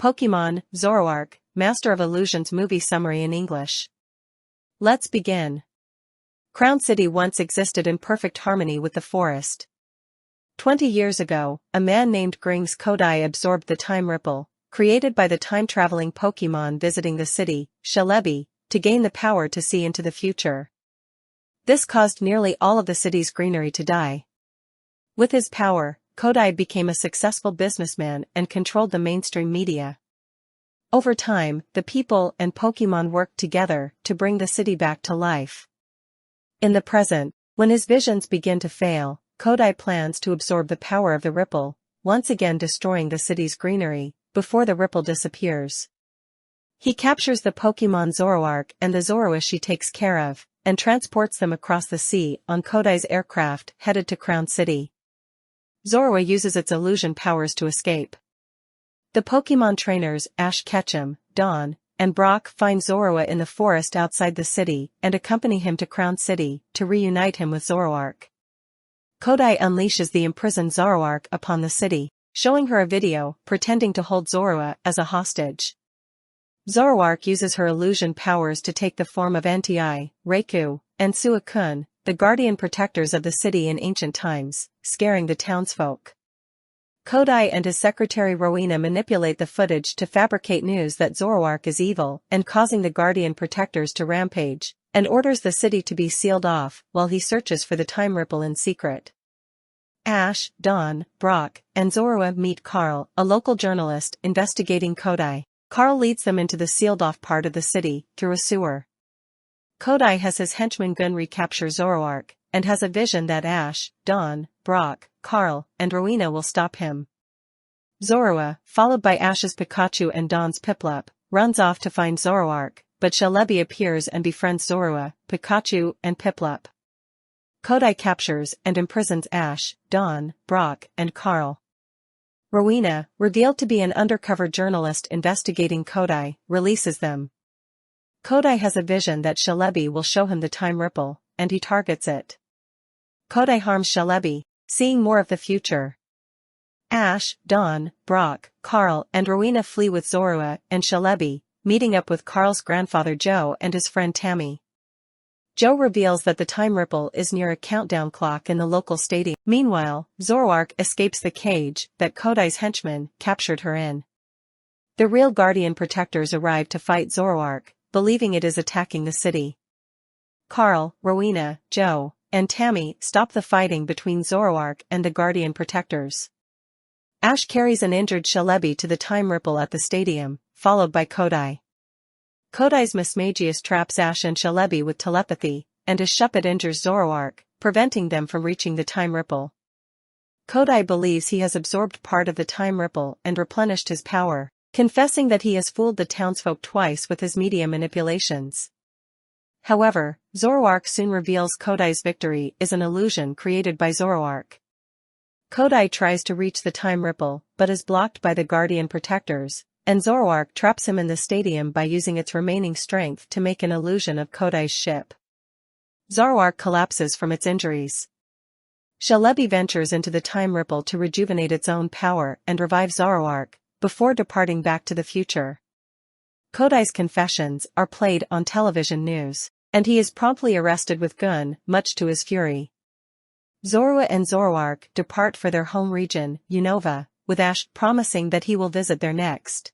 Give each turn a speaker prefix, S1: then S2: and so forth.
S1: Pokemon, Zoroark, Master of Illusions movie summary in English. Let's begin. Crown City once existed in perfect harmony with the forest. 20 years ago, a man named Grings Kodai absorbed the time ripple, created by the time-traveling Pokemon visiting the city, Celebi, to gain the power to see into the future. This caused nearly all of the city's greenery to die. With his power, Kodai became a successful businessman and controlled the mainstream media. Over time, the people and Pokemon worked together to bring the city back to life. In the present, when his visions begin to fail, Kodai plans to absorb the power of the ripple, once again destroying the city's greenery, before the ripple disappears. He captures the Pokemon Zoroark and the Zoroark she takes care of, and transports them across the sea on Kodai's aircraft headed to Crown City. Zoroark uses its illusion powers to escape. The Pokemon trainers Ash Ketchum, Dawn, and Brock find Zoroark in the forest outside the city and accompany him to Crown City to reunite him with Zoroark. Kodai unleashes the imprisoned Zoroark upon the city, showing her a video pretending to hold Zoroark as a hostage. Zoroark uses her illusion powers to take the form of Entei, Raikou, and Suicune, the guardian protectors of the city in ancient times, scaring the townsfolk. Kodai and his secretary Rowena manipulate the footage to fabricate news that Zoroark is evil and causing the guardian protectors to rampage, and orders the city to be sealed off while he searches for the time ripple in secret. Ash, Dawn, Brock, and Zoroark meet Carl, a local journalist investigating Kodai. Carl leads them into the sealed-off part of the city, through a sewer. Kodai has his henchman Gun recapture Zoroark, and has a vision that Ash, Dawn, Brock, Carl, and Rowena will stop him. Zoroark, followed by Ash's Pikachu and Dawn's Piplup, runs off to find Zoroark, but Celebi appears and befriends Zoroark, Pikachu, and Piplup. Kodai captures and imprisons Ash, Dawn, Brock, and Carl. Rowena, revealed to be an undercover journalist investigating Kodai, releases them. Kodai has a vision that Celebi will show him the time ripple, and he targets it. Kodai harms Celebi, seeing more of the future. Ash, Dawn, Brock, Carl, and Rowena flee with Zoroark and Celebi, meeting up with Carl's grandfather Joe and his friend Tammy. Joe reveals that the time ripple is near a countdown clock in the local stadium. Meanwhile, Zoroark escapes the cage that Kodai's henchmen captured her in. The real guardian protectors arrive to fight Zoroark, believing it is attacking the city. Carl, Rowena, Joe, and Tammy stop the fighting between Zoroark and the guardian protectors. Ash carries an injured Celebi to the time ripple at the stadium, followed by Kodai. Kodai's Mismagius traps Ash and Celebi with telepathy, and a Shuppet injures Zoroark, preventing them from reaching the time ripple. Kodai believes he has absorbed part of the time ripple and replenished his power, confessing that he has fooled the townsfolk twice with his media manipulations. However, Zoroark soon reveals Kodai's victory is an illusion created by Zoroark. Kodai tries to reach the time ripple but is blocked by the guardian protectors, and Zoroark traps him in the stadium by using its remaining strength to make an illusion of Kodai's ship. Zoroark collapses from its injuries. Celebi ventures into the time ripple to rejuvenate its own power and revive Zoroark, before departing back to the future. Kodai's confessions are played on television news, and he is promptly arrested with Gun, much to his fury. Zoroark and Zoroark depart for their home region, Unova, with Ash promising that he will visit there next.